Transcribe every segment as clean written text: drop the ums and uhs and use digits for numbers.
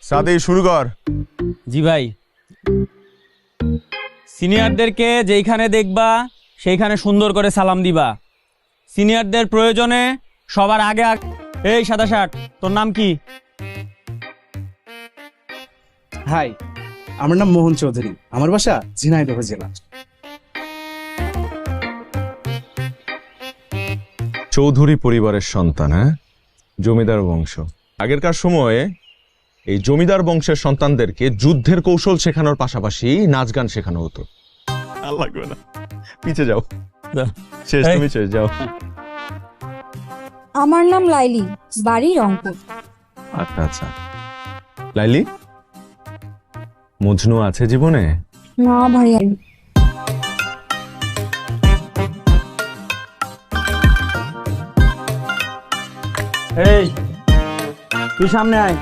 সাদে শুরু কর। জি ভাই, সিনিয়রদেরকে যেইখানে দেখবা সেইখানে সুন্দর করে সালাম দিবা। সিনিয়রদের প্রয়োজনে সবার আগে এই সাদা শার্ট, তোর নাম কি? হাই, আমার নাম মোহন চৌধুরী, আমার বাসা ঝিনাইদহ জেলা। চৌধুরী পরিবারের সন্তান, হ্যাঁ, জমিদার বংশ। আগেরকার সময়ে এই জমিদার বংশের সন্তানদেরকে যুদ্ধের কৌশল শেখানোর পাশাপাশি নাচ গান শেখানো হতো। আর লাগবে না, পিছে যাও, শেষ, তুমি শেষ যাও। আমার নাম লাইলি, বাড়ি রংপুর। আচ্ছা আচ্ছা, লাইলি, মজনু আছে জীবনে? না ভাইয়া। এই তুই সামনে আয়।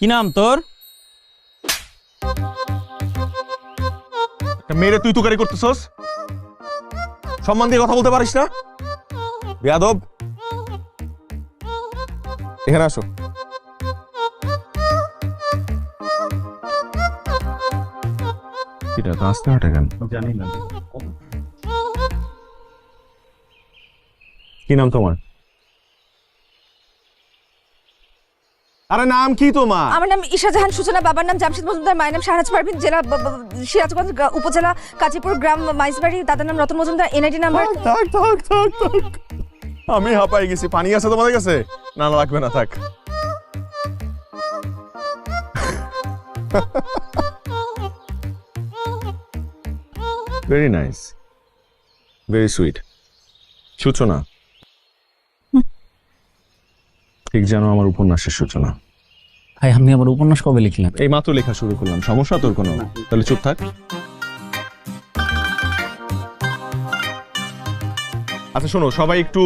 কি নাম তোর? মেরে তুই তুকারি করতেছস? সম্মান দিয়ে কথা বলতে পারিস না? বেয়াদব, এখানে আসো। এটা আসতে হাঁটে কেন জানি না। কি নাম তোমার? আরে নাম কি তোমার? আমার নাম ঈশা জাহান সূচনা, বাবার নাম জামশেদ মজুমদার, মায়ের নাম শাহনাজ পারভিন, জেলা সিরাজগঞ্জ, উপজেলা কাজীপুর, গ্রাম মাইজবাড়ি, দাদার নাম রতন মজুমদার, এনআইডি নাম্বার। থাক থাক থাক থাক, আমি হাঁপাই গেছি। পানি আছে তোমাদের কাছে? না না, লাগবে না, থাক। Very nice, very sweet. সূচনা, ঠিক যেন আমার উপন্যাসের সূচনা। ভাই আপনি আমার উপন্যাস কবে লিখলেন? এই মাত্র লেখা শুরু করলাম। সমস্যা তোর কোনো? তাহলে চুপ থাক। আচ্ছা শোনো, সবাই একটু